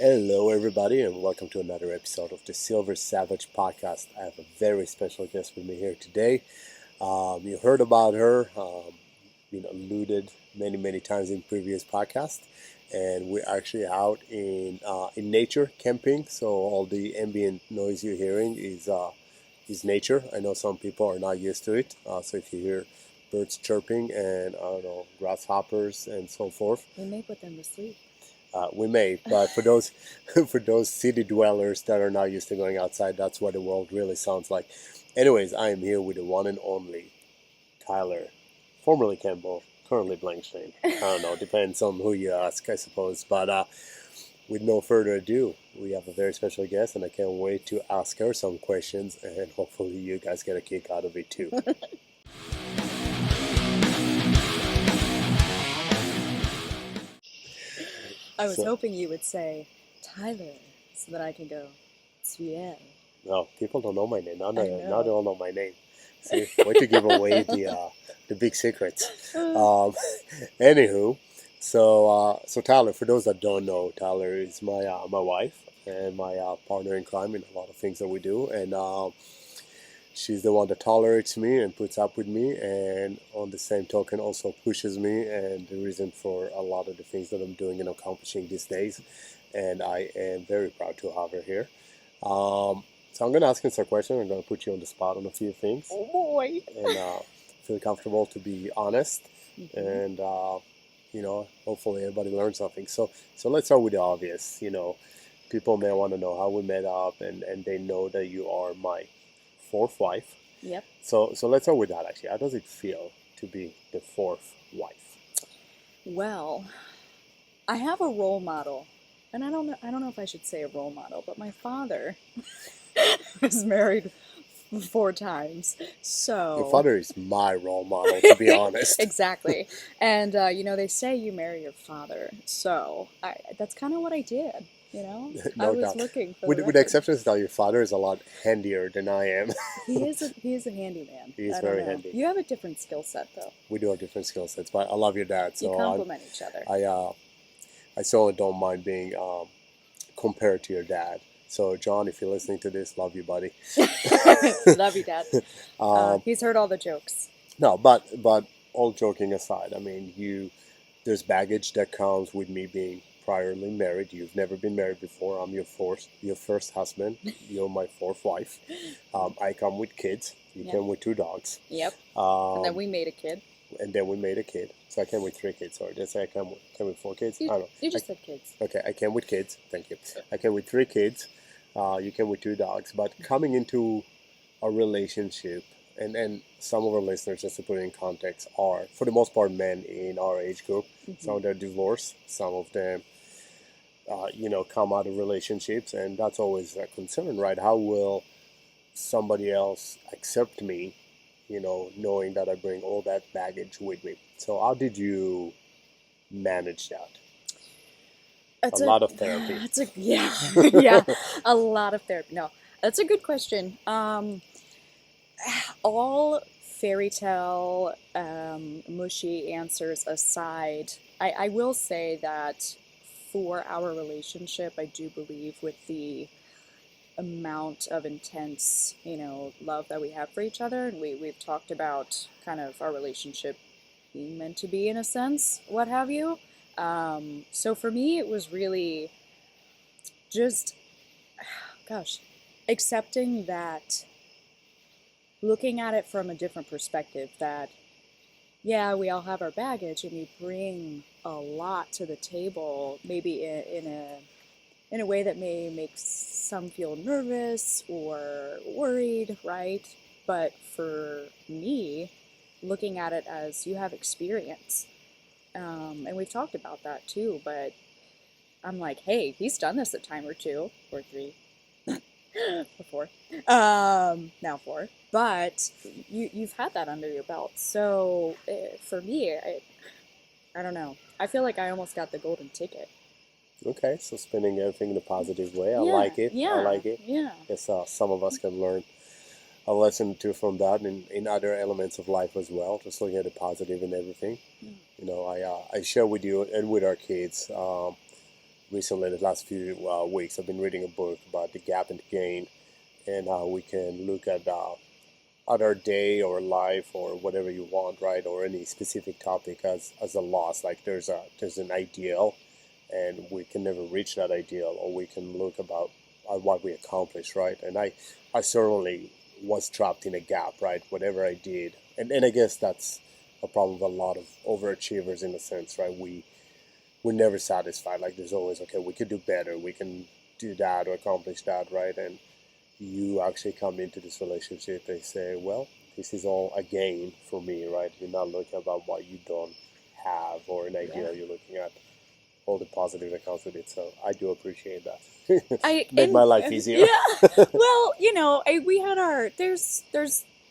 Hello, everybody, and welcome to another episode of the Silver Savage podcast. I have a very special guest with me here today. You heard about her, been alluded many times in previous podcasts, and we're actually out in nature camping. So all the ambient noise you're hearing is nature. I know some people are not used to it, so if you hear birds chirping and I don't know grasshoppers and so forth, We may put them to sleep. we may, but for those for those city dwellers that are not used to going outside, that's what the world really sounds like. Anyways, I am here with the one and only Tyler, formerly Campbell, currently Blankstein. I don't know, depends on who you ask, I suppose. But with no further ado, we have a very special guest, and I can't wait to ask her some questions, and hopefully you guys get a kick out of it too. I was So, hoping you would say Tyler so that I can go Sviel. no, people don't know my name. Now I they know. don't know my name. See, way to give away the big secrets. Anywho, so Tyler, for those that don't know, Tyler is my wife and my partner in crime in a lot of things that we do, and she's the one that tolerates me and puts up with me, and on the same token also pushes me, and the reason for a lot of the things that I'm doing and accomplishing these days, and I am very proud to have her here. So I'm gonna ask you some questions. I'm gonna put you on the spot on a few things, Oh boy. and feel comfortable to be honest, Mhm. and hopefully everybody learns something. So let's start with the obvious. People may want to know how we met up, and they know that you are my fourth wife. Yep. So let's start with that. Actually, how does it feel to be the fourth wife? Well, I have a role model, and I don't know if I should say a role model, but my father was married 4 times. So Your father is my role model, to be honest. Exactly. And they say you marry your father. So that's kind of what I did. I No was doubt. looking for With the the record. exceptions that your father is a lot handier than I am. He is a handyman. He is I don't very know. handy. You have a different skill set though. We do have different skill sets, but I love your dad, You so complement each other. I certainly don't mind being compared to your dad. So John, if you're listening to this, love you, buddy. Love you, Dad. He's heard all the jokes. No, but all joking aside, I mean, there's baggage that comes with me being priorly married. You've never been married before. I'm your first husband. You're my fourth wife. I come with kids. You Yep. came with 2 dogs. Yep. And then Um, we made a kid. and then we made a kid. So I came with 3 kids. Sorry, did I say I came with 4 kids? I don't know. You just said kids. Okay, I came with kids. Thank you. I came with 3 kids. You came with 2 dogs. But coming into a relationship, and some of our listeners, just to put it in context, are for the most part men in our age group. Some of them are divorced. Some of them, come out of relationships, and that's always a concern, right? How will somebody else accept me? Knowing that I bring all that baggage with me. So how did you manage that? That's A lot of therapy. Yeah, yeah, a lot of therapy. No, that's a good question. All fairy tale, mushy answers aside, I will say that for our relationship, I do believe with the amount of intense, love that we have for each other, and we've talked about kind of our relationship being meant to be in a sense, what have you. So for me, it was really just, gosh, accepting that, looking at it from a different perspective, that yeah, we all have our baggage and we bring a lot to the table, maybe in a way that may make some feel nervous or worried, right? But for me, looking at it as you have experience, and we've talked about that too, but I'm like, hey, he's done this a time or two, or three, before, now 4. But you've had that under your belt. So for me, I don't know. I feel like I almost got the golden ticket. Okay, so spinning everything in a positive way. I Yeah, like it. yeah, I like it. yeah. Guess some of us can learn a lesson too from that in other elements of life as well. Just looking at the positive in everything. Mm. I share with you and with our kids. recently, the last few weeks, I've been reading a book about the gap and gain, and how we can look at our day or life or whatever you want, right, or any specific topic as a loss. Like there's an ideal, and we can never reach that ideal, or we can look about at what we accomplished, right? And I certainly was trapped in a gap, right? Whatever I did, and I guess that's a problem with a lot of overachievers in a sense, right? We're never satisfied. Like there's always, okay, we could do better, we can do that or accomplish that, right? And you actually come into this relationship, they say, well, this is all a gain for me, right? You're not looking about what you don't have or an Yeah. idea. You're looking at all the positive that comes with it. So I do appreciate that. I Made my life and easier. yeah. Well, we had our there's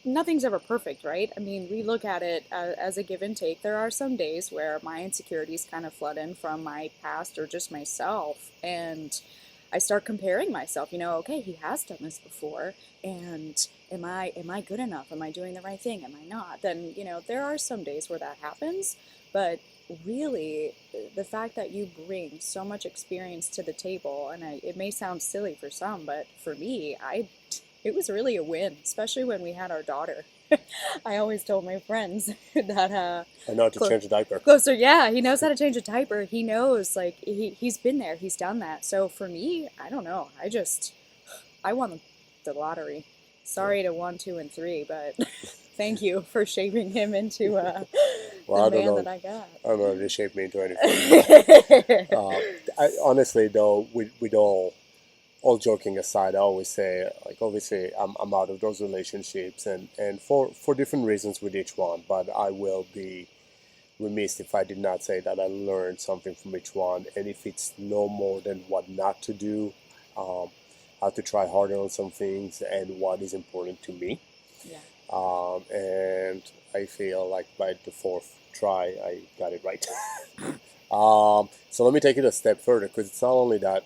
nothing's ever perfect, right? I mean, we look at it as a give and take. There are some days where my insecurities kind of flood in from my past or just myself, and I start comparing myself. Okay, he has done this before, and am I good enough? Am I doing the right thing? Am I not? Then there are some days where that happens, but really the fact that you bring so much experience to the table, and it may sound silly for some, but for me, it was really a win, especially when we had our daughter. I always told my friends that I know how to clo- change a diaper. closer, yeah, he knows how to change a diaper. He knows, like, he's been there, he's done that. So for me, I don't know. I won the lottery. Sorry to 1, 2, and 3, but thank you for shaping him into Well, the I don't man know. that I got. I don't know if they shaped me into anything. But honestly, though, with all joking aside, I always say, like, obviously, I'm out of those relationships, and for different reasons with each one. But I will be remiss if I did not say that I learned something from each one, and if it's no more than what not to do, um, how to try harder on some things, and what is important to me. Yeah. And I feel like by the fourth try, I got it right. So let me take it a step further, because it's not only that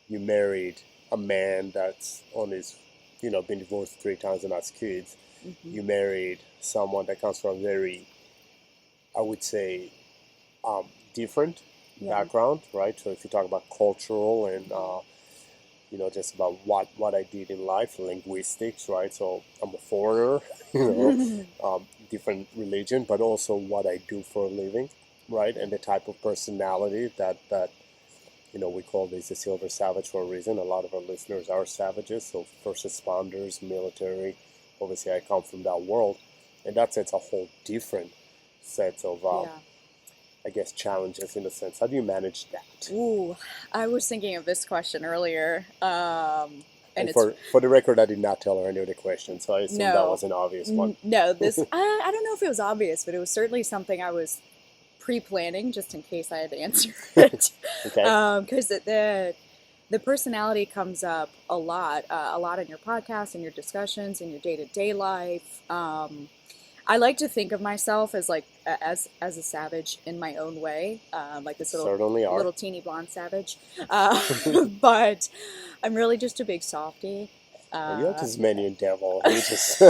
you married a man that's on his, been divorced 3 times and has kids. Hmm. You married someone that comes from a very, I would say, different Yeah. background, right? So if you talk about cultural and just about what I did in life, linguistics, right? So I'm a foreigner, different religion, but also what I do for a living, right? And the type of personality that we call this a silver savage for a reason. A lot of our listeners are savages, so first responders, military. Obviously, I come from that world, and that sets a whole different set of, Yeah. I guess, challenges in a sense. How do you manage that? Ooh, I was thinking of this question earlier, and And it's for the record, I did not tell her any of the questions, so I assume that no, was an obvious one. no. This I don't know if it was obvious, but it was certainly something I was pre-planning just in case I had to answer it, Okay. because the personality comes up a lot in your podcast, in your discussions, in your day-to-day life. I like to think of myself as like as a savage in my own way, like this Certainly are. little teeny blonde savage. But I'm really just a big softie. You're a Uh, Tasmanian devil. You just.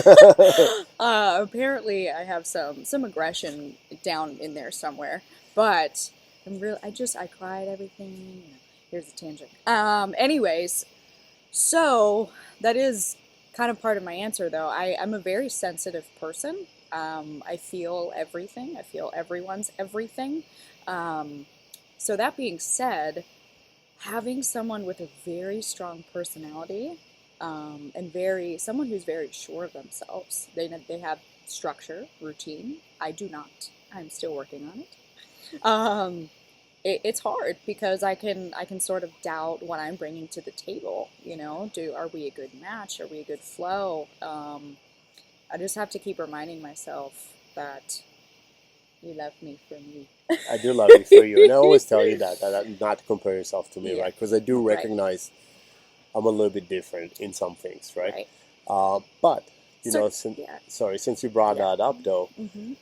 Apparently, I have some aggression down in there somewhere, but I cry at everything. Here's a tangent. Anyways, so that is kind of part of my answer, though. I'm a very sensitive person. I feel everything. I feel everyone's everything. Um, so that being said, having someone with a very strong personality, and someone who's very sure of themselves. They have structure, routine. I do not. I'm still working on it. It's hard because I can sort of doubt what I'm bringing to the table. Are we a good match? Are we a good flow? I just have to keep reminding myself that you love me for me. I do love you for you, and I always tell you that not to compare yourself to me, Yeah, right? Because I do right, recognize I'm a little bit different in some things, right? right. But So since yeah, sorry, since you brought yeah. that up, though, Hmm.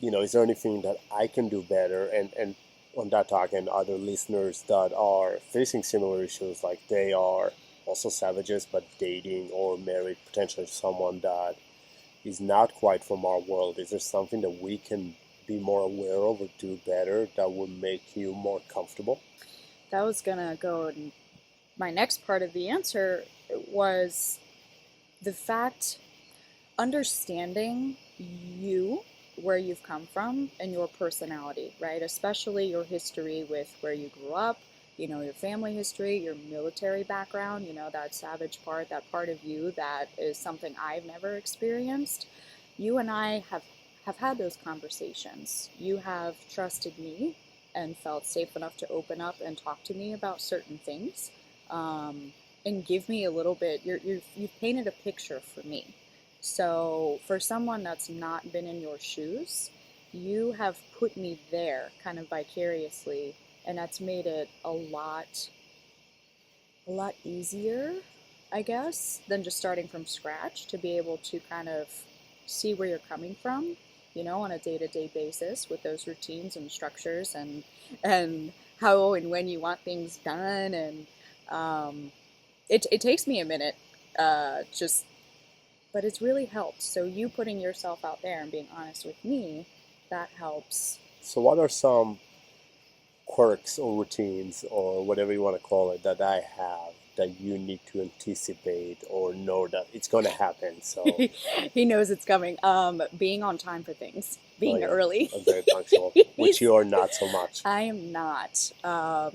is there anything that I can do better? And on that talking, other listeners that are facing similar issues, like they are also savages, but dating or married potentially to someone that is not quite from our world. Is there something that we can be more aware of or do better that would make you more comfortable? that was gonna go, and my next part of the answer was the fact, understanding you, where you've come from, and your personality, right? Especially your history with where you grew up, your family history, your military background, that savage part, that part of you that is something I've never experienced. You and I have had those conversations. You have trusted me and felt safe enough to open up and talk to me about certain things, and give me a little bit. You've painted a picture for me. So for someone that's not been in your shoes, you have put me there kind of vicariously, and that's made it a lot easier, I guess, than just starting from scratch, to be able to kind of see where you're coming from, on a day-to-day basis with those routines and structures, and how and when you want things done. And it takes me a minute, just, but it's really helped. So you putting yourself out there and being honest with me, that helps. So, what are some quirks or routines or whatever you want to call it that I have that you need to anticipate or know that it's going to happen? So, He knows it's coming. Being on time for things, oh being yeah, early. I'm very punctual, which you are not so much. I am not.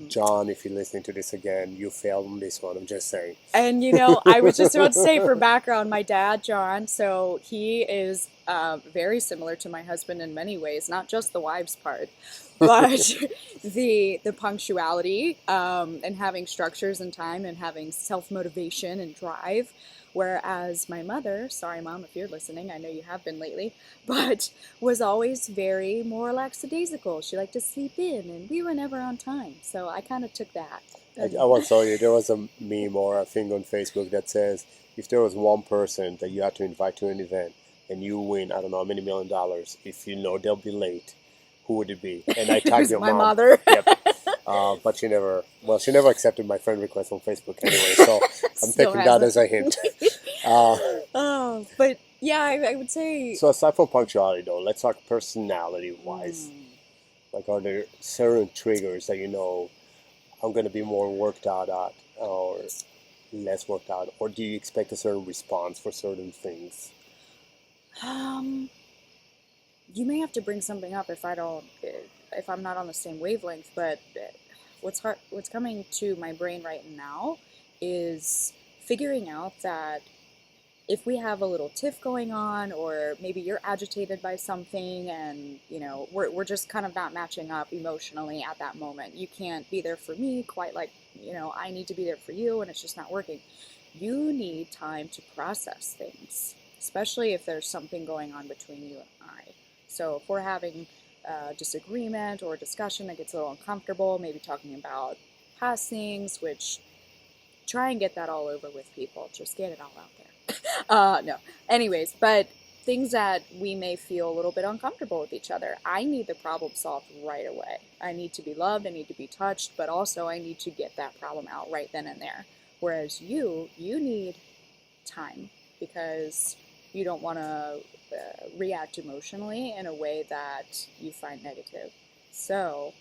John, if you're listening to this again, you failed on this one. I'm just saying. And I was just about to say, for background, my dad, John, so he is very similar to my husband in many ways, not just the wives part, but the punctuality, and having structures and time, and having self motivation and drive. Whereas my mother, sorry mom if you're listening, I know you have been lately, but was always very more lackadaisical. She liked to sleep in, and we were never on time. So I kind of took that. I once saw you. There was a meme or a thing on Facebook that says if there was one person that you had to invite to an event and you win, I don't know how many $1 million, if you know they'll be late, who would it be? And I It tagged was your my mom. mother. Yep. But she never accepted my friend request on Facebook anyway. So I'm Still taking that hasn't. as a hint. Uh, Oh, but yeah, I would say. so aside from punctuality, though, let's talk personality-wise. Like, are there certain triggers that I'm going to be more worked out at, or less worked out, or do you expect a certain response for certain things? Um, you may have to bring something up if I'm not on the same wavelength. But what's coming to my brain right now is figuring out that if we have a little tiff going on, or maybe you're agitated by something, and we're just kind of not matching up emotionally at that moment. You can't be there for me quite like I need to be there for you, and it's just not working. You need time to process things, especially if there's something going on between you and I. So if we're having a disagreement or a discussion that gets a little uncomfortable, maybe talking about past things, which try and get that all over with people. Just get it all out there. No. Anyways, but things that we may feel a little bit uncomfortable with each other. I need the problem solved right away. I need to be loved. I need to be touched, but also I need to get that problem out right then and there. Whereas you need time, because you don't want to react emotionally in a way that you find negative. So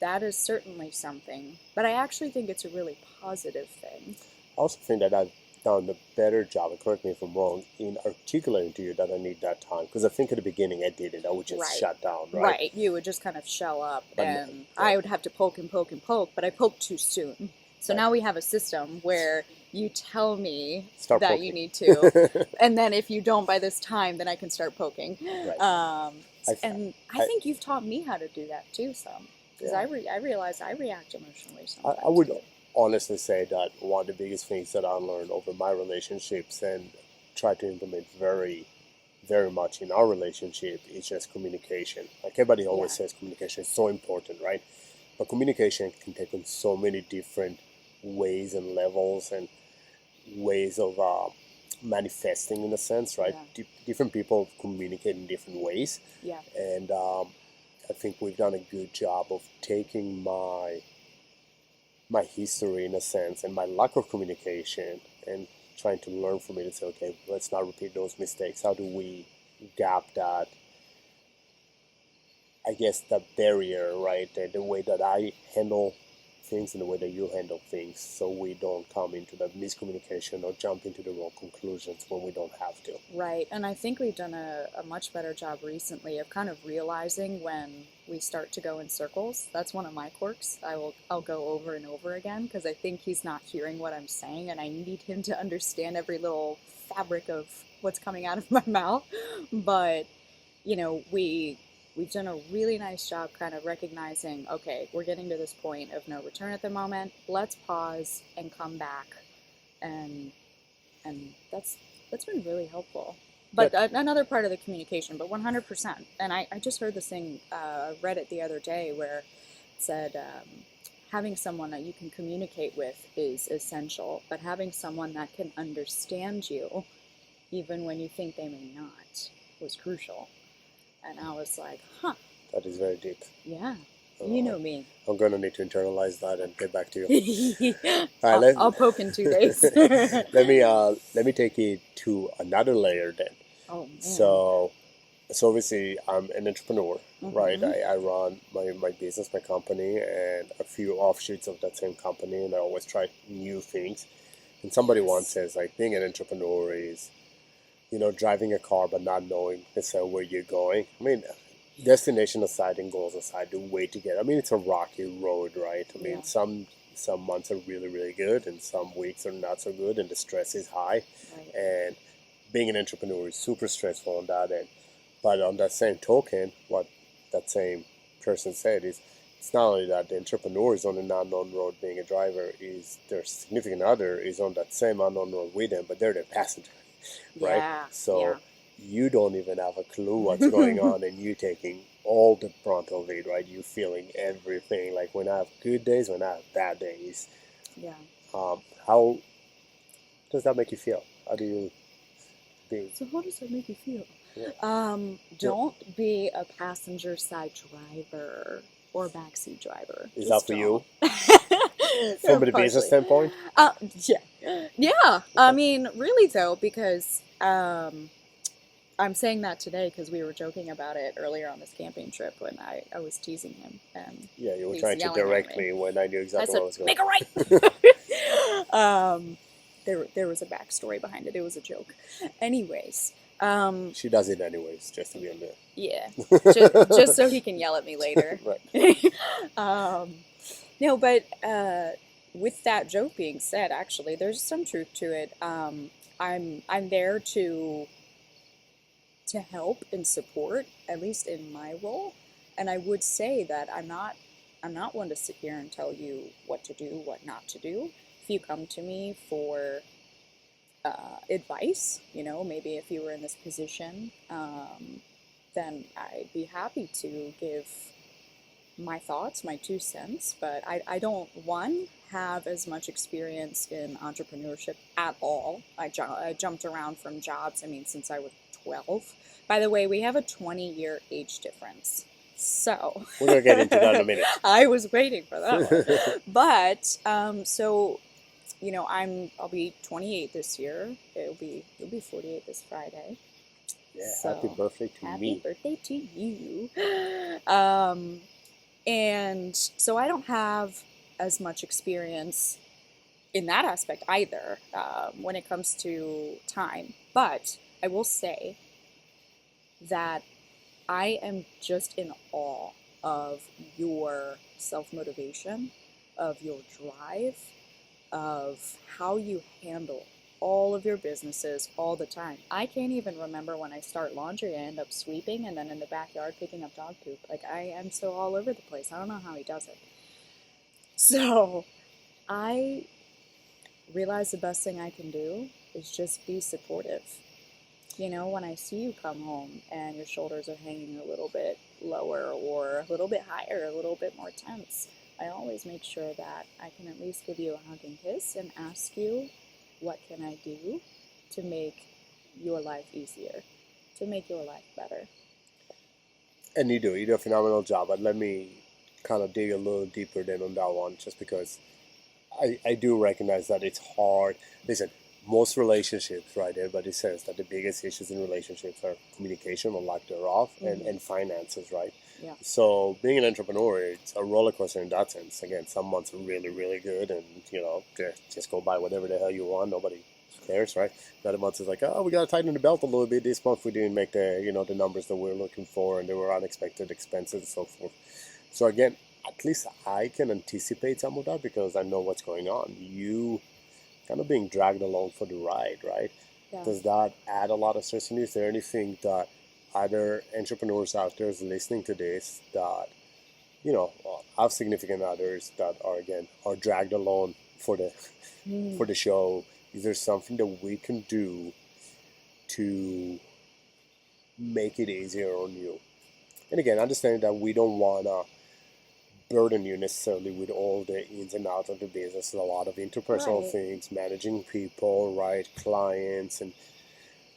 that is certainly something, but I actually think it's a really positive thing. I also think that I've done a better job, and correct me if I'm wrong, in articulating to you that I need that time. Because I think at the beginning I didn't. I would just Right. shut down, right? Right. You would just kind of shell up, and I would have to poke and poke and poke, but I poked too soon. So now we have a system where you tell me Start that poking. you need to, and then if you don't by this time, then I can start poking. Right. And I think you've taught me how to do that too, some. Because Yeah. I realize I react emotionally sometimes. I would too. honestly say that one of the biggest things that I learned over my relationships and try to implement very, very much in our relationship is just communication. Like everybody always says, communication is so important, right? But communication can take on so many different ways and levels and ways of manifesting, in a sense, right? Yeah. Different people communicate in different ways. Yeah. And I think we've done a good job of taking my history, in a sense, and my lack of communication, and trying to learn from it and say, okay, let's not repeat those mistakes. How do we gap that, I guess, that barrier, right? The way that I handle things and the way that you handle things, so we don't come into that miscommunication or jump into the wrong conclusions when we don't have to. Right. And I think we've done a much better job recently of kind of realizing when we start to go in circles. That's one of my quirks. I'll go over and over again because I think he's not hearing what I'm saying, and I need him to understand every little fabric of what's coming out of my mouth. But, we've done a really nice job kind of recognizing, okay, we're getting to this point of no return at the moment. Let's pause and come back. And that's been really helpful. But another part of the communication, but 100%. And I just heard this thing, read it the other day, where it said having someone that you can communicate with is essential, but having someone that can understand you, even when you think they may not, was crucial. And I was like, huh. That is very deep. Yeah. You know me. I'm going to need to internalize that and get back to you. All right, I'll poke in 2 days. let me take it to another layer then. Oh, man. So obviously I'm an entrepreneur, right? I run my business, my company, and a few offshoots of that same company, and I always try new things. And somebody once says, like, being an entrepreneur is, driving a car but not knowing necessarily where you're going. I mean, destination aside and goals aside, the way to get, I mean, it's a rocky road, right? I mean, some months are really, really good, and some weeks are not so good, and the stress is high. Right. And being an entrepreneur is super stressful on that end. But on that same token, what that same person said is, it's not only that the entrepreneur is on an unknown road being a driver, is their significant other is on that same unknown road with them, but they're the passenger, right? Yeah. So you don't even have a clue what's going on, and you taking all the brunt of it, right? You feeling everything. Like, when I have good days, when I have bad days. Yeah. How does that make you feel? How do you be? So how does that make you feel? Yeah. Don't be a passenger side driver or backseat driver. Is that for you? From the business standpoint? Yeah. I mean, really though, because I'm saying that today because we were joking about it earlier on this camping trip when I was teasing him. And yeah, you were trying to direct me when I knew exactly what I was going. Make a right. There was a backstory behind it. It was a joke. Anyways. She does it anyways, just to be on there. Yeah, just so he can yell at me later. Right. No, but with that joke being said, actually, there's some truth to it. I'm there to help and support, at least in my role. And I would say that I'm not one to sit here and tell you what to do, what not to do. If you come to me for advice, maybe if you were in this position, then I'd be happy to give my thoughts, my 2 cents, but I don't, have as much experience in entrepreneurship at all. I jumped around from jobs, since I was 12. By the way, we have a 20-year age difference. So we're going to get into that in a minute. I was waiting for that one. But, I'll be 28 this year. It'll be 48 this Friday. Yeah, so, happy birthday to me. Happy birthday to you. And so I don't have as much experience in that aspect either when it comes to time. But I will say that I am just in awe of your self-motivation, of your drive, of how you handle all of your businesses all the time. I can't even remember when I start laundry, I end up sweeping and then in the backyard picking up dog poop. Like, I am so all over the place. I don't know how he does it. So I realize the best thing I can do is just be supportive. When I see you come home and your shoulders are hanging a little bit lower or a little bit higher, a little bit more tense, I always make sure that I can at least give you a hug and kiss and ask you, what can I do to make your life easier, to make your life better? And you do a phenomenal job, but let me kind of dig a little deeper then on that one, just because I do recognize that it's hard. Listen, most relationships, right, everybody says that the biggest issues in relationships are communication or lack thereof, and finances, right? Yeah. So being an entrepreneur, it's a roller coaster in that sense. Again, some months are really, really good, and just go buy whatever the hell you want. Nobody cares, right? The other months is like, oh, we got to tighten the belt a little bit. This month we didn't make the numbers that we are looking for, and there were unexpected expenses and so forth. So again, at least I can anticipate some of that because I know what's going on. You kind of being dragged along for the ride, right? Yeah. Does that add a lot of stress in you? Is there anything that other entrepreneurs out there is listening to this that have significant others that are dragged along for the show? Is there something that we can do to make it easier on you? And again, understanding that we don't want to burden you necessarily with all the ins and outs of the business. There's a lot of interpersonal Right. things, managing people, right, clients, and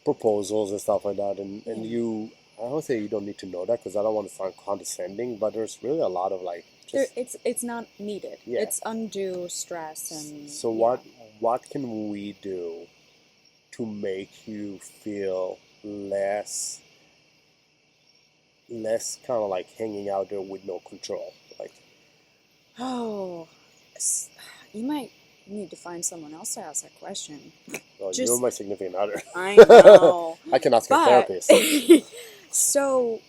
proposals and stuff like that. And I don't say you don't need to know that because I don't want to sound condescending, but there's really a lot of like just it's not needed. yeah. It's undue stress and So what can we do to make you feel less kind of like hanging out there with no control? Like, oh, you might need to find someone else to ask that question. well, Just you're my significant other. I know. I can ask a But therapist. so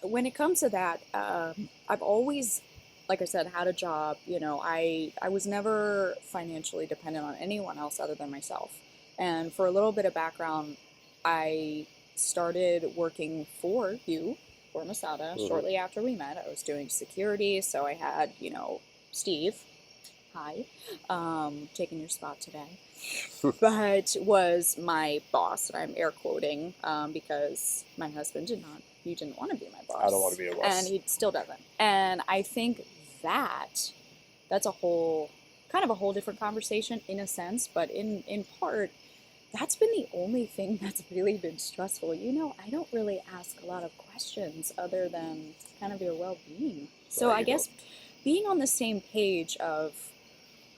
when it comes to that, I've always, like I said, had a job. I was never financially dependent on anyone else other than myself. And for a little bit of background, I started working for Masada, shortly after we met. I was doing security, so I had, Steve, hi, taking your spot today, but was my boss, and I'm air quoting, because my husband didn't want to be my boss. I don't want to be your boss. And he still doesn't. And I think that's a whole different conversation in a sense, but in part, that's been the only thing that's really been stressful. I don't really ask a lot of questions other than kind of your well-being. So I guess being on the same page of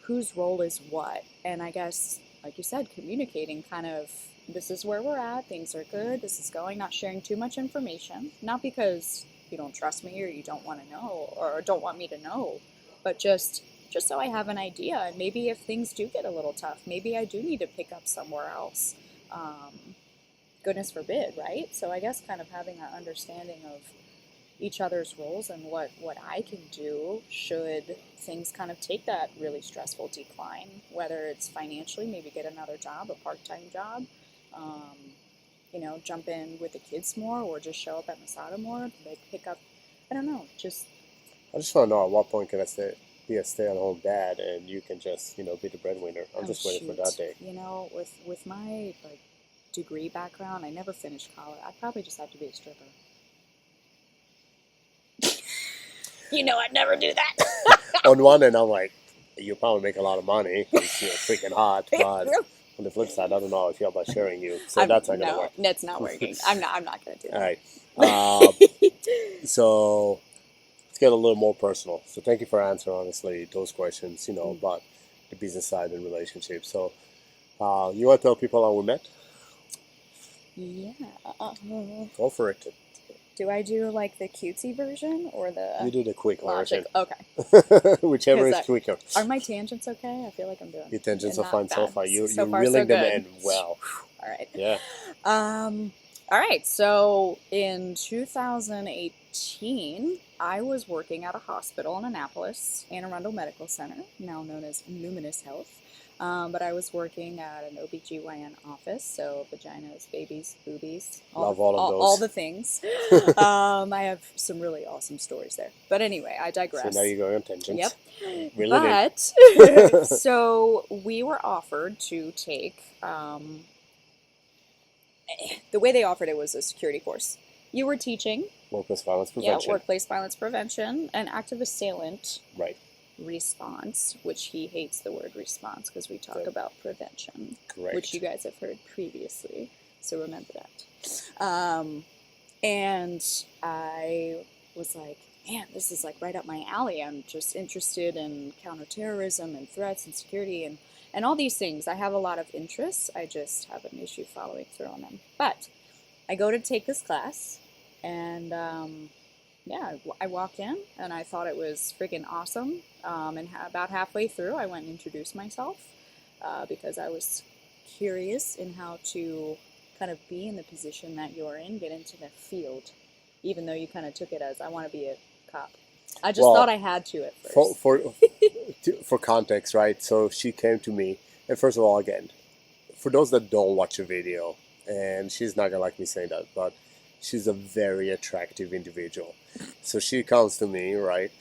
whose role is what, and I guess, like you said, communicating kind of, this is where we're at, things are good, this is going, not sharing too much information, not because you don't trust me or you don't want to know or don't want me to know, but just so I have an idea. And maybe if things do get a little tough, maybe I do need to pick up somewhere else. Goodness forbid, right? So I guess kind of having that understanding of each other's roles and what I can do should things kind of take that really stressful decline, whether it's financially, maybe get another job, a part-time job, jump in with the kids more, or just show up at Masada more, pick up, I don't know, just... I just want to know at what point can I be a stay-at-home dad and you can just, be the breadwinner. I'm just waiting for that day. With my degree background, I never finished college. I probably just have to be a stripper. I'd never do that. On one end, I'm like, you probably make a lot of money because you're freaking hot, but on the flip side, I don't know if you're about sharing you, so that's not gonna work. That's not working. I'm not gonna do that. All right. So let's get a little more personal. So thank you for answering honestly those questions. About the business side and relationships. So you want to tell people how we met? Yeah. Go for it. Do I do like the cutesy version or the... You do the quick logic? version. Okay. Whichever is quicker. Are my tangents okay? I feel like I'm doing... Your tangents are fine so far. You're so far, reeling so them good. in well. All right. Yeah. All right. So in 2018, I was working at a hospital in Annapolis, Anne Arundel Medical Center, now known as Luminous Health. But I was working at an OBGYN office, so vaginas, babies, boobies, Love all of those. All the things. I have some really awesome stories there. But anyway, I digress. So now you're going on tangents. Yep. But, so we were offered to take, the way they offered it was a security course. You were teaching. Workplace violence prevention. Yeah, workplace violence prevention, and active assailant. Right. Response, which he hates the word response because we talk about prevention. Correct. Which you guys have heard previously, so remember that. And I was like, man, this is like right up my alley. I'm just interested in counterterrorism and threats and security and all these things. I have a lot of interests. I just have an issue following through on them. But I go to take this class, and yeah, I walked in and I thought it was freaking awesome. And about halfway through, I went and introduced myself because I was curious in how to kind of be in the position that you're in, get into the field, even though you kind of took it as I want to be a cop. I just thought Well, I had to at for first. for context, right? So she came to me, and first of all, again, for those that don't watch the video, and she's not gonna like me saying that, but she's a very attractive individual. So she comes to me, right,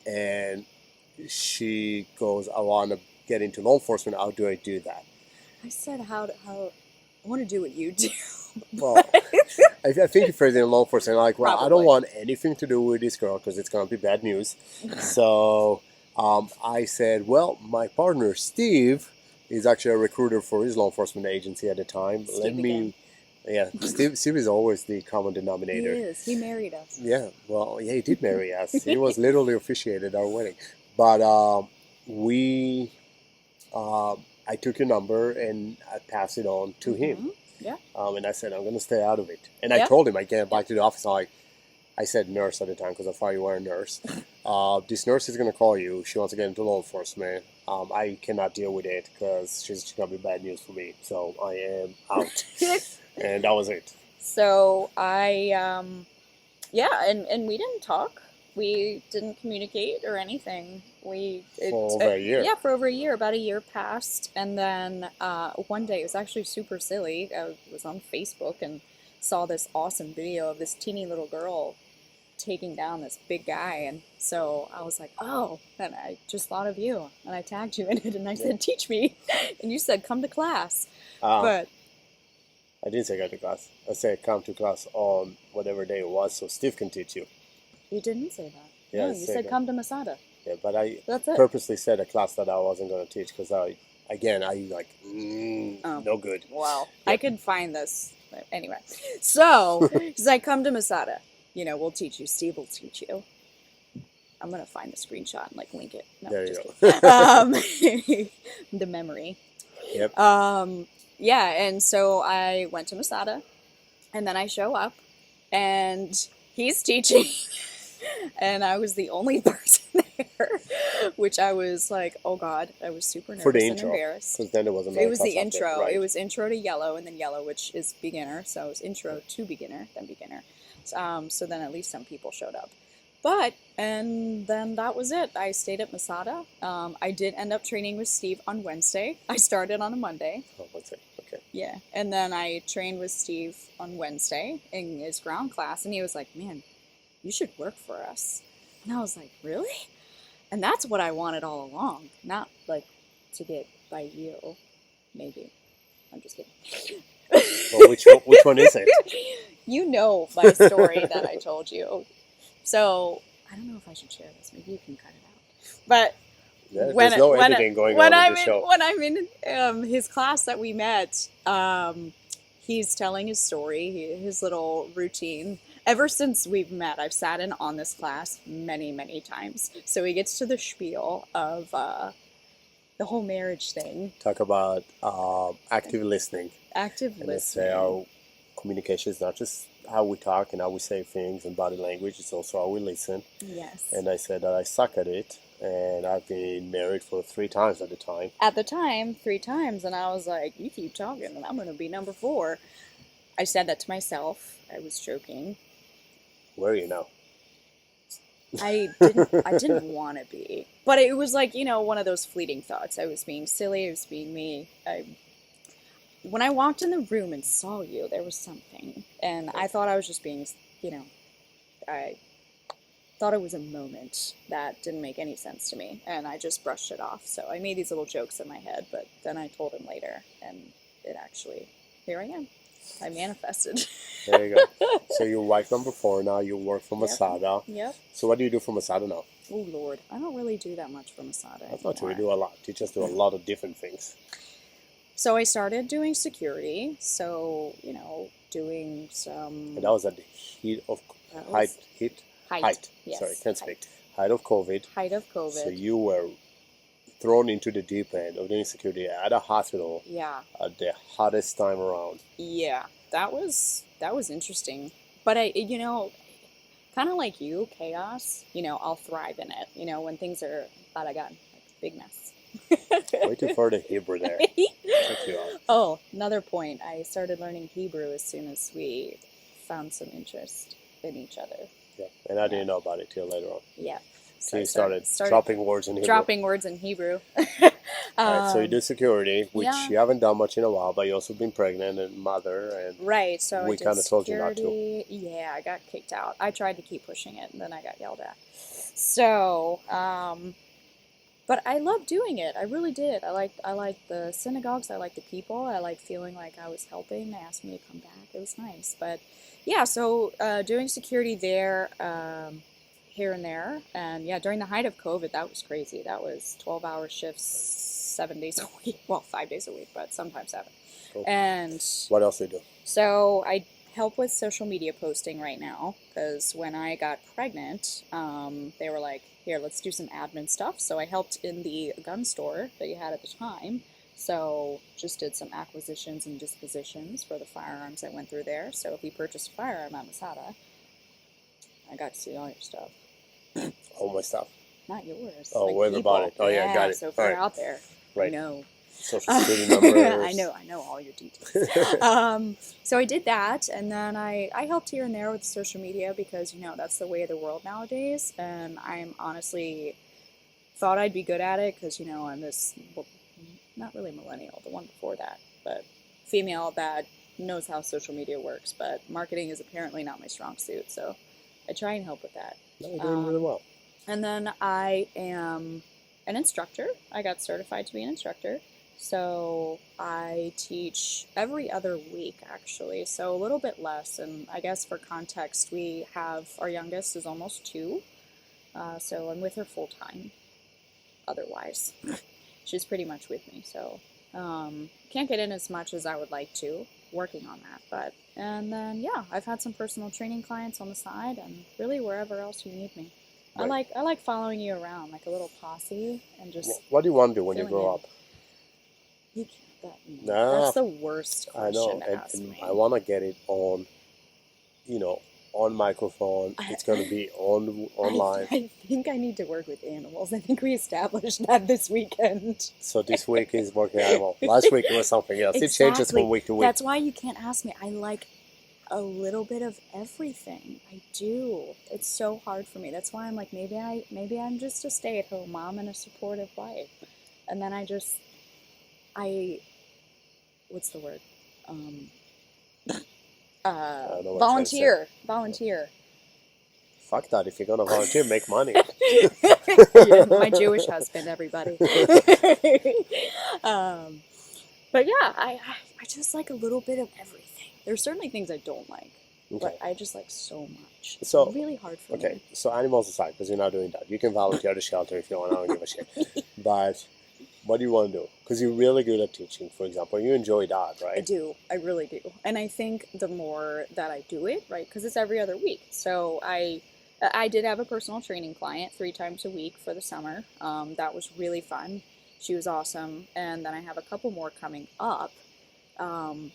and she goes, "I want to get into law enforcement. How do I do that?" I said, how I want to do what you do. Well, I think you phrased it in law enforcement like, well, I don't Probably. want anything to do with this girl because it's gonna be bad news. So I said, well, my partner Steve is actually a recruiter for his law enforcement agency at the time. Let Steve again. me, yeah, Steve is always the common He denominator. is. He married us. Yeah, well, yeah, he did marry us. He was literally officiated our wedding, but we, I took your number and I passed it on to him. Yeah. And I said, I'm going to stay out of it. And I Yep. told him, I came back to the office, I said nurse at the time because I thought you were a nurse. This nurse is going to call you. She wants to get into law enforcement. I cannot deal with it because she's going to be bad news for me. So I am out. And that was it. So yeah, and we didn't talk. We didn't communicate or anything. For over a year. Yeah, for over a year. About a year passed, and then one day it was actually super silly. I was on Facebook and saw this awesome video of this teeny little girl taking down this big guy, and so I was like, oh, and I just thought of you, and I tagged you in it, and I said, teach me, and you said, come to class, but I didn't say go to class. I said come to class on whatever day it was so Steve can teach you. you didn't say that. Yeah, No, I you said said that. come to Masada. Yeah, but I That's it. purposely said a class that I wasn't going to teach because I like, Oh. no good. Well, Yep. I could find this. Anyway, so he's like, come to Masada. You know, we'll teach you. Steve will teach you. I'm going to find the screenshot and like link it. No, There you just go. kidding. The memory. Yep. Yeah, and so I went to Masada, and then I show up, and he's teaching, and I was the only person there, which I was like, oh God, I was super nervous For the and intro, embarrassed. because then there was another It was class the after, intro. right. It was intro to yellow, and then yellow, which is beginner. So it was intro to beginner, then beginner. So then at least some people showed up. And then that was it. I stayed at Masada. I did end up training with Steve on Wednesday. I started on a Monday. Oh, what's it? Okay. Yeah. And then I trained with Steve on Wednesday in his ground class. And he was like, man, you should work for us. And I was like, really? And that's what I wanted all along. Not like to get by you, maybe. I'm just kidding. Well, which one is it? You know my story that I told you. So I don't know if I should share this. Maybe you can cut it out. But There's no editing going on in the show. when I'm in his class that we met, he's telling his story, his little routine. Ever since we've met, I've sat in on this class many, many times. So he gets to the spiel of the whole marriage thing. Talk about active listening. Active And listening. say our communication is not just how we talk and how we say things and body language, it's also how we listen. Yes. And I said that I suck at it, and I've been married for 3 times at the time. At the time, 3 times, and I was like, you keep talking and I'm going to be number 4. I said that to myself. I was joking. Where are you now? I didn't want to be. But it was like, one of those fleeting thoughts. I was being silly, I was being me. When I walked in the room and saw you, there was something. And I thought I was just being, I thought it was a moment that didn't make any sense to me. And I just brushed it off. So I made these little jokes in my head, but then I told him later. And it actually, here I am. I manifested. There you go. So you're wife number 4 now. You work for Masada. Yep. So what do you do for Masada now? Oh, Lord. I don't really do that much for Masada I thought you anymore. would do a lot. You just do a lot of different things. So I started doing security. So, doing some... And that was at the heat of Height. height. Yes. Sorry, can't height. speak. Height of COVID. Height of COVID. So you were thrown into the deep end of doing security at a hospital Yeah. at the hottest time around. Yeah. That was interesting. But kind kind of like you, chaos, I'll thrive in it. When things are balagan, like big mess. Way too far to Hebrew there. Check you out. Oh, another point. I started learning Hebrew as soon as we found some interest in each other. Yeah, and I didn't know about it till later on. Yeah. So you started dropping words in Hebrew. Dropping words in Hebrew. Right, so you do security, which yeah. you haven't done much in a while, but you also been pregnant and mother, and right. So we kind of told you not to. Yeah, I got kicked out. I tried to keep pushing it, and then I got yelled at. So, but I loved doing it. I really did. I liked the synagogues. I liked the people. I liked feeling like I was helping. They asked me to come back. It was nice. But yeah, so doing security there, here and there. And yeah, during the height of COVID, that was crazy. That was 12-hour shifts, 7 days a week. Well, 5 days a week, but sometimes 7. Cool. And what else do you do? So I help with social media posting right now, because when I got pregnant, they were like, here, let's do some admin stuff. So I helped in the gun store that you had at the time. So just did some acquisitions and dispositions for the firearms that went through there. So if you purchased a firearm at Masada, I got to see all your stuff. All my stuff? Not yours. Oh, whoever bought it. Oh, yeah, got it. So if you're out there, right. I know. Social security numbers. I know all your details. So I did that, and then I helped here and there with social media because, that's the way of the world nowadays, and I'm honestly thought I'd be good at it because, I'm this, well, not really millennial, the one before that, but female that knows how social media works, but marketing is apparently not my strong suit, so I try and help with that. No, you're doing really well. And then I am an instructor. I got certified to be an instructor. So I teach every other week, actually, so a little bit less. And I guess for context, we have our youngest is almost 2, so I'm with her full time. Otherwise, she's pretty much with me. So can't get in as much as I would like to, working on that. And then yeah, I've had some personal training clients on the side, and really wherever else you need me. Right. I like following you around like a little posse and just. What do you want to do when you grow up? You can't. That's the worst question. I know, to ask me. I want to get it on, on microphone. It's going to be online. I think I need to work with animals. I think we established that this weekend. So this week is working animal. Last week it was something else. Exactly. It changes from week to week. That's why you can't ask me. I like a little bit of everything. I do. It's so hard for me. That's why I'm like, maybe I'm just a stay-at-home mom and a supportive wife. And then what's the word? Volunteer. Fuck that. If you're going to volunteer, make money. Yeah, my Jewish husband, everybody. But yeah, I just like a little bit of everything. There's certainly things I don't like, but I just like so much. It's really hard for me. Okay, so animals aside, because you're not doing that. You can volunteer at a shelter if you want. I don't give a shit. But what do you want to do? Because you're really good at teaching, for example. You enjoy that, right? I do. I really do. And I think the more that I do it, right, because it's every other week. So I did have a personal training client 3 times a week for the summer. That was really fun. She was awesome. And then I have a couple more coming up.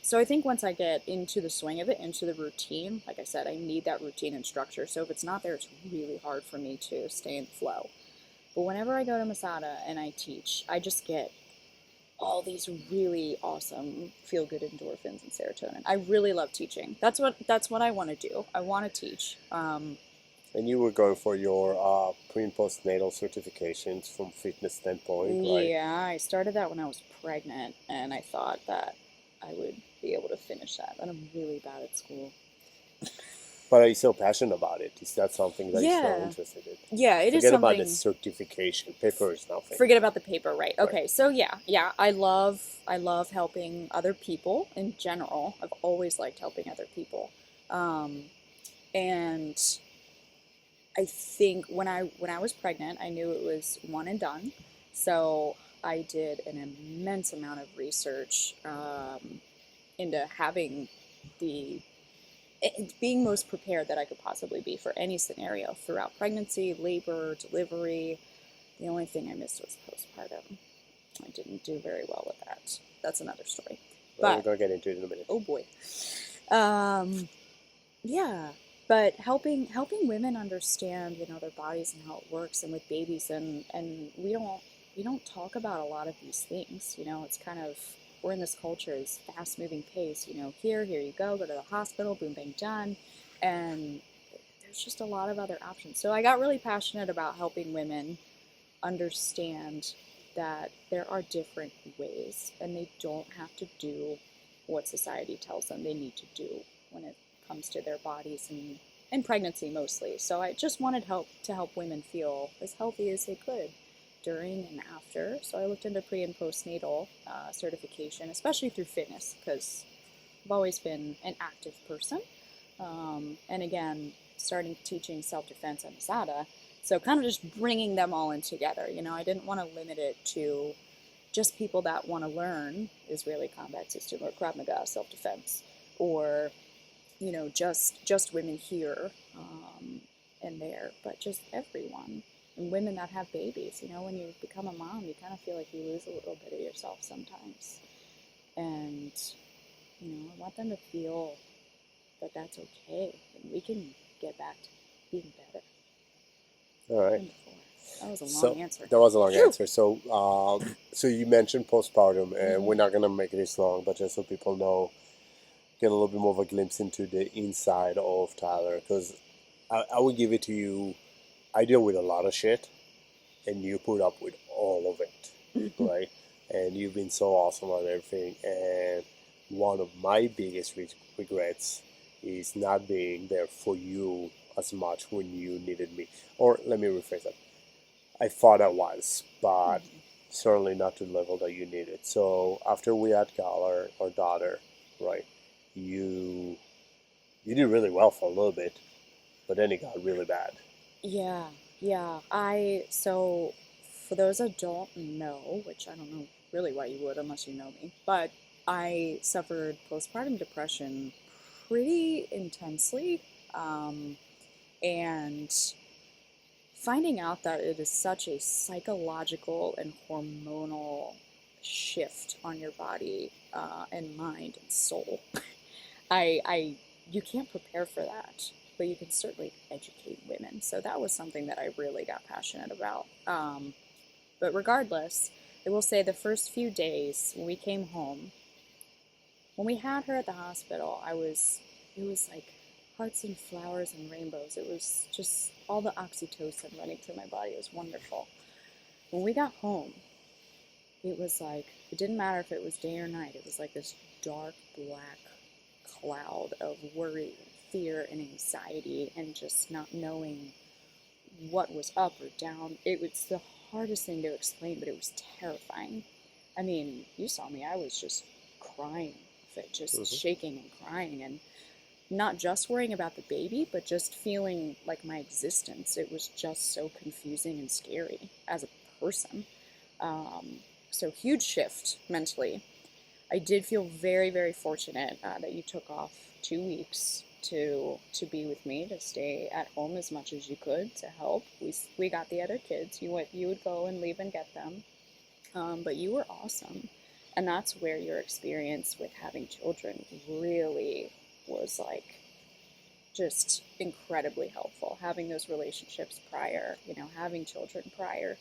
So I think once I get into the swing of it, into the routine, like I said, I need that routine and structure. So if it's not there, it's really hard for me to stay in flow. But whenever I go to Masada and I teach, I just get all these really awesome feel-good endorphins and serotonin. I really love teaching. That's what I want to do. I want to teach. And you were going for your pre- and postnatal certifications from fitness standpoint, right? Yeah, I started that when I was pregnant, and I thought that I would be able to finish that. But I'm really bad at school. But are you so passionate about it? Is that something that you're so interested in? Yeah, it is something. Forget something. about the certification. Paper is nothing. Forget about the paper, right? Okay, so yeah, I love helping other people in general. I've always liked helping other people, and I think when I was pregnant, I knew it was one and done. So I did an immense amount of research into having being most prepared that I could possibly be for any scenario throughout pregnancy, labor, delivery. The only thing I missed was postpartum. I didn't do very well with that. That's another story. Well, we're going to get into it in a minute. Oh boy. Yeah. But helping women understand, their bodies and how it works, and with babies, and we don't talk about a lot of these things. It's kind of, we're in this culture, this fast moving pace. Here you go to the hospital, boom, bang, done, and there's just a lot of other options. So I got really passionate about helping women understand that there are different ways, and they don't have to do what society tells them they need to do when it comes to their bodies and pregnancy mostly. So I just wanted help women feel as healthy as they could during and after. So I looked into pre and postnatal certification, especially through fitness, because I've always been an active person. And again, starting teaching self-defense and Asada. So kind of just bringing them all in together. I didn't want to limit it to just people that want to learn Israeli combat system or Krav Maga self-defense, or just women here and there, but just everyone. And women that have babies. When you become a mom, you kind of feel like you lose a little bit of yourself sometimes. And I want them to feel that that's okay, and we can get back to being better. All right. That was a So long answer. that was a long Whew. answer. So you mentioned postpartum, and we're Mhm. not gonna make it this long, but just so people know, get a little bit more of a glimpse into the inside of Tyler, because I would give it to you. I deal with a lot of shit, and you put up with all of it, right? And you've been so awesome on everything. And one of my biggest regrets is not being there for you as much when you needed me. Or let me rephrase that. I thought I was, but certainly not to the level that you needed. So after we had Gal, our daughter, right, you you did really well for a little bit, but then it got really bad. Yeah, yeah. So for those that don't know, which I don't know really why you would unless you know me, but I suffered postpartum depression pretty intensely. Um, and finding out that it is such a psychological and hormonal shift on your body and mind and soul. I you can't prepare for that, but you can certainly educate women. So that was something that I really got passionate about. But regardless, I will say the first few days when we came home, when we had her at the hospital, it was like hearts and flowers and rainbows. It was just all the oxytocin running through my body. It was wonderful. When we got home, it was like, it didn't matter if it was day or night. It was like this dark black cloud of worry and fear and anxiety and just not knowing what was up or down. It was the hardest thing to explain, but it was terrifying. I mean, you saw me. I was just crying, just Hmm. shaking and crying, and not just worrying about the baby, but just feeling like my existence. It was just so confusing and scary as a person. Um, so huge shift mentally. I did feel very, very fortunate that you took off 2 weeks to be with me, to stay at home as much as you could to help. We got the other kids. You would go and leave and get them, but you were awesome, and that's where your experience with having children really was like just incredibly helpful. Having those relationships prior, having children prior,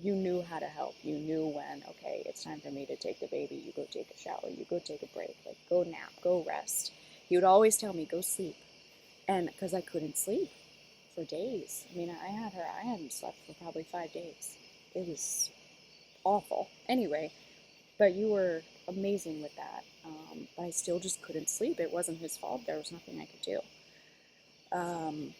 you knew how to help. You knew when, okay, it's time for me to take the baby. You go take a shower. You go take a break. Like, go nap. Go rest. He would always tell me, go sleep. And because I couldn't sleep for days. I mean, I hadn't slept for probably 5 days. It was awful. Anyway, but you were amazing with that. But I still just couldn't sleep. It wasn't his fault. There was nothing I could do. Um,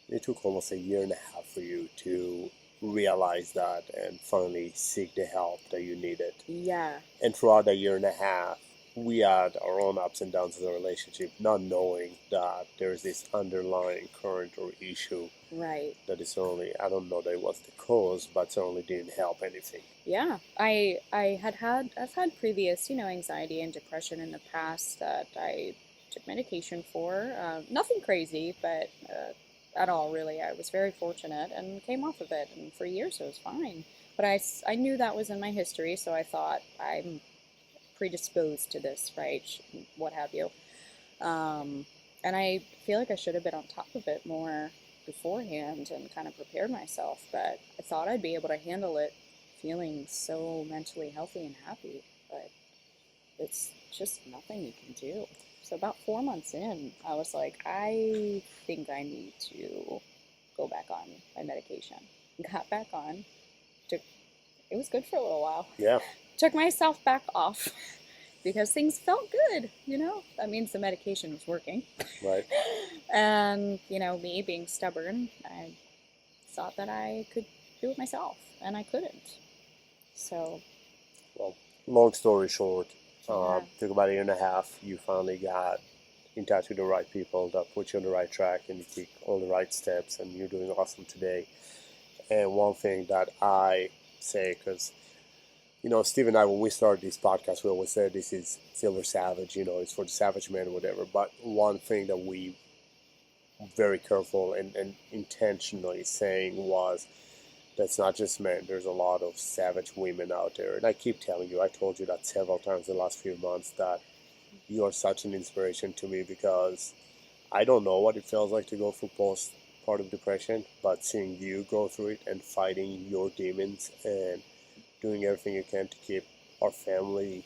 It took almost a year and a half for you to realize that and finally seek the help that you needed. yeah, And throughout that year and a half, we had our own ups and downs in the relationship, not knowing that there's this underlying current or issue right. that is certainly, I don't know that it was the cause, but certainly didn't help anything. Yeah, I've had previous, anxiety and depression in the past that I took medication for. Nothing crazy, but at all really. I was very fortunate and came off of it, and for years it was fine. But I knew that was in my history, so I thought I'm predisposed to this, right? What have you. Um, And I feel like I should have been on top of it more beforehand and kind of prepared myself, but I thought I'd be able to handle it feeling so mentally healthy and happy, but it's just nothing you can do. So about 4 months in, I was like, I think I need to go back on my medication. Got back on. Took, it was good for a little while. Yeah. Took myself back off because things felt good, you know? That means the medication was working. Right. And, you know, me being stubborn, I thought that I could do it myself, and I couldn't. So, Well, long story short, yeah. took about a year and a half. You finally got in touch with the right people that put you on the right track, and you take all the right steps, and you're doing awesome today. And one thing that I say, because Steve and I, when we started this podcast, we always said this is Silver Savage, it's for the savage man or whatever. But one thing that we very careful and intentionally saying was that's not just men. There's a lot of savage women out there. And I keep telling you, I told you that several times in the last few months, that you are such an inspiration to me, because I don't know what it feels like to go through postpartum depression, but seeing you go through it and fighting your demons and doing everything you can to keep our family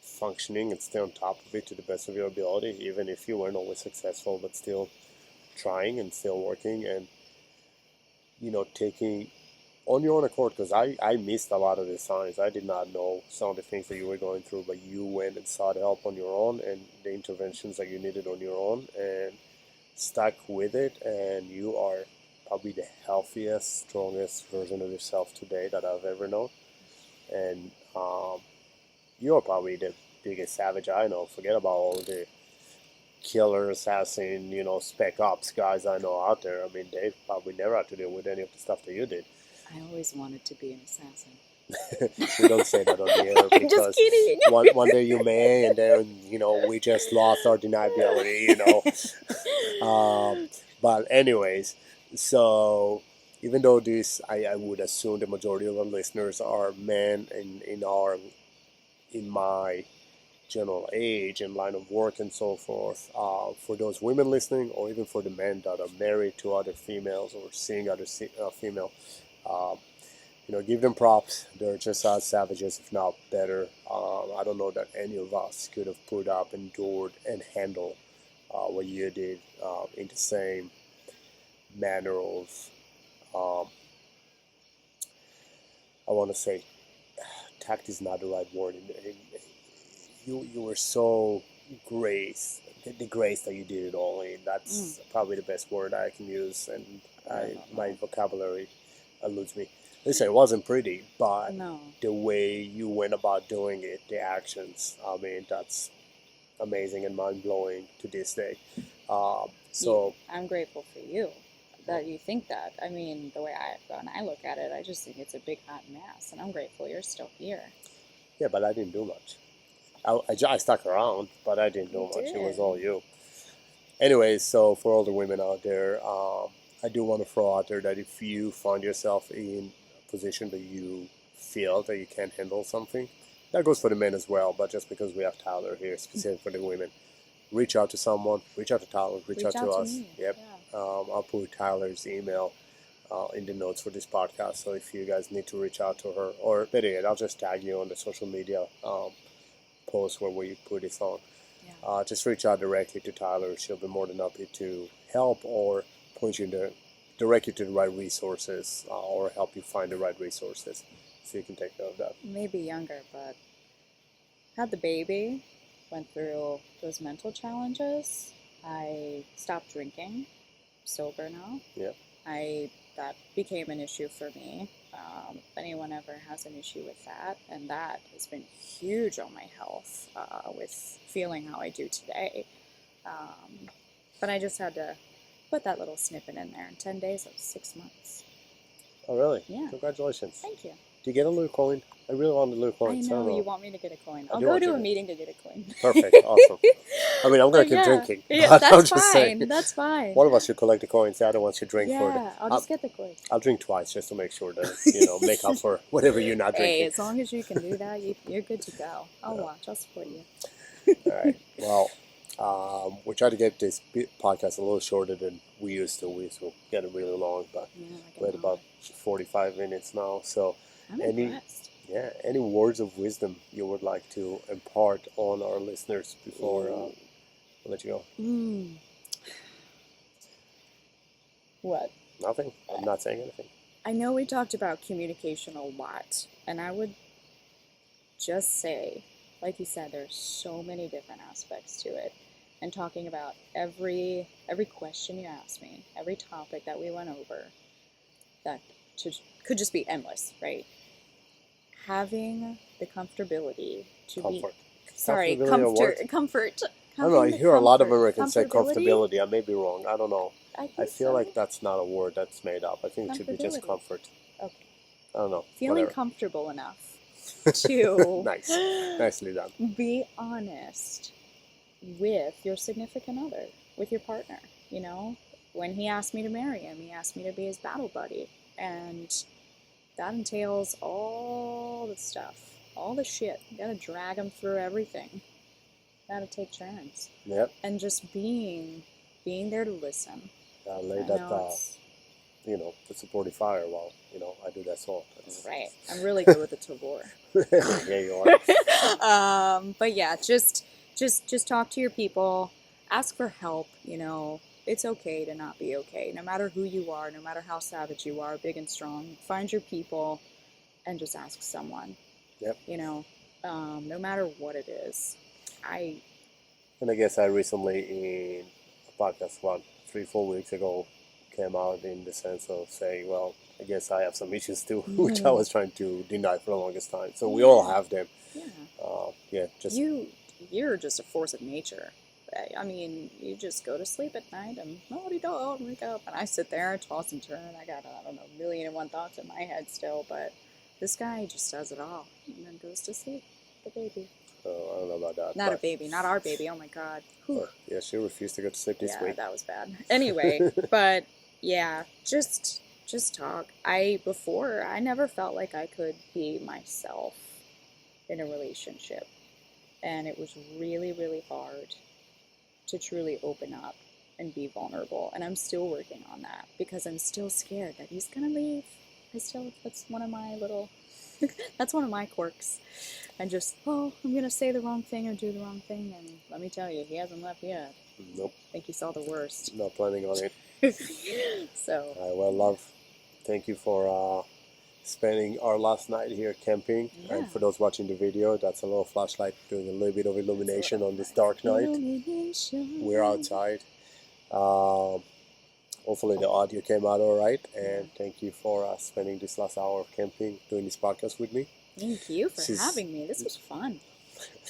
functioning and stay on top of it to the best of your ability, even if you weren't always successful, but still trying and still working and, taking on your own accord, because I missed a lot of the signs. I did not know some of the things that you were going through, but you went and sought help on your own and the interventions that you needed on your own and stuck with it. And you are probably the healthiest, strongest version of yourself today that I've ever known. And you're probably the biggest savage I know. Forget about all the killer, assassin, spec ops guys I know out there. I mean, they probably never had to deal with any of the stuff that you did. I always wanted to be an assassin. We don't say that on the air I'm just because kidding. one day you may, and then we just lost our deniability. But anyways, so even though this, I would assume the majority of our listeners are men in my general age and line of work and so forth. For those women listening, or even for the men that are married to other females or seeing other female. Give them props. They're just as savages, if not better. I don't know that any of us could have put up, endured, and handled what you did in the same manner of, I want to say, tact is not the right word. You were so grace, the grace that you did it all in. That's probably the best word I can use, and my vocabulary eludes me. Listen, it wasn't pretty, but No. the way you went about doing it, the actions, I mean, that's amazing and mind-blowing to this day. I'm grateful for you that you think that. I mean, the way when I look at it, I just think it's a big hot mess, and I'm grateful you're still here. Yeah, but I didn't do much. I stuck around, but I didn't do much. It was all you. Anyways, so for all the women out there, I do want to throw out there that if you find yourself in a position that you feel that you can't handle something, that goes for the men as well, but just because we have Tyler here, specific for the women, reach out to someone, reach out to Tyler, reach out to us. Me. Yep. Yeah. I'll put Tyler's email in the notes for this podcast, so if you guys need to reach out to her, or better yet, I'll just tag you on the social media post where we put this on. Yeah. Just reach out directly to Tyler. She'll be more than happy to help or point you direct you to the right resources or help you find the right resources so you can take note of that. Maybe younger, but had the baby, went through those mental challenges. I stopped drinking, sober now. Yeah. That became an issue for me. If anyone ever has an issue with that, and that has been huge on my health with feeling how I do today. But I just had to put that little snippet in there. In 10 days, it was 6 months. Oh, really? Yeah. Congratulations. Thank you. Do you get a little coin? I really want a little coin. I know you want me to get a coin. I'll go to a meeting to get a coin. Perfect. Awesome. I mean, I'm going to keep drinking. Yeah, that's I'm just fine. saying. That's fine. One of us should collect the coins. The other one should drink for it. Yeah, I'll just get the coin. I'll drink twice just to make sure that, make up for whatever you're not drinking. Hey, as long as you can do that, you're good to go. I'll watch. I'll support you. All right. Well, We try to get this podcast a little shorter than we used to. We used to get it really long, but Yeah, like we're an at about 45 minutes now. So, I'm any impressed. any words of wisdom you would like to impart on our listeners before I let you go? What? Nothing. I'm not saying anything. I know we talked about communication a lot, and I would just say, like you said, there's so many different aspects to it. And talking about every question you asked me, every topic that we went over, that could just be endless, right? Having the comfortability to Comfort. sorry, Comfortability or what? comfort. I don't know. I hear a lot of Americans say comfortability. comfortability. I may be wrong. I don't know. I I feel so. like that's not a word that's made up. I think it should be just Comfortability. comfort. Okay. I don't know. Feeling Whatever. comfortable enough to Nice. Nicely done. be honest with your significant other, with your partner. You know, when he asked me to marry him, he asked me to be his battle buddy. And that entails all the stuff, all the shit. You gotta drag him through everything. Gotta take turns. Yep. And just being there to listen. Lay that, the supportive fire while, I do that salt. Right. I'm really good with the tabor. Yeah, you are. But yeah, just talk to your people. Ask for help. It's okay to not be okay. No matter who you are, no matter how savage you are, big and strong, find your people and just ask someone. Yep. No matter what it is. And I guess I recently, in a podcast about 3-4 weeks ago, came out in the sense of saying, well, I guess I have some issues too, which I was trying to deny for the longest time. So we all have them. Yeah. Just you're just a force of nature. I mean, you just go to sleep at night and wake up, and I sit there and toss and turn. I got a million and one thoughts in my head still, but this guy just does it all and then goes to sleep. The baby. I don't know about that. Not a baby, not our baby. Oh my God. Yeah, she refused to go to sleep this week. Yeah, that was bad. Anyway, but yeah, just talk. Before I never felt like I could be myself in a relationship, and it was really, really hard to truly open up and be vulnerable. And I'm still working on that because I'm still scared that he's gonna leave. That's one of my that's one of my quirks. And just, I'm going to say the wrong thing or do the wrong thing. And let me tell you, he hasn't left yet. Nope. I think he saw the worst. Not planning on it. So. Well, love, thank you for spending our last night here camping. Yeah. And for those watching the video, that's a little flashlight doing a little bit of illumination on this dark night. We're outside. Hopefully the audio came out all right. And thank you for spending this last hour of camping, doing this podcast with me. Thank you for having me. This was fun.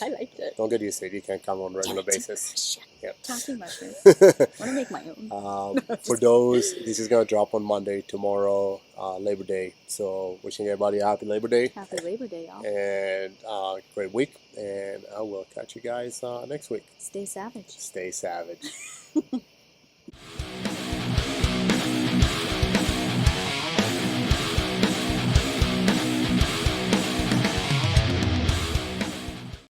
I liked it. Don't get used to it. You can't come on a regular basis. Shit. Yep. Talking mushrooms. I want to make my own. For those, this is going to drop on Monday, tomorrow, Labor Day. So wishing everybody a happy Labor Day. Happy Labor Day, y'all. And great week. And I will catch you guys next week. Stay savage. Stay savage.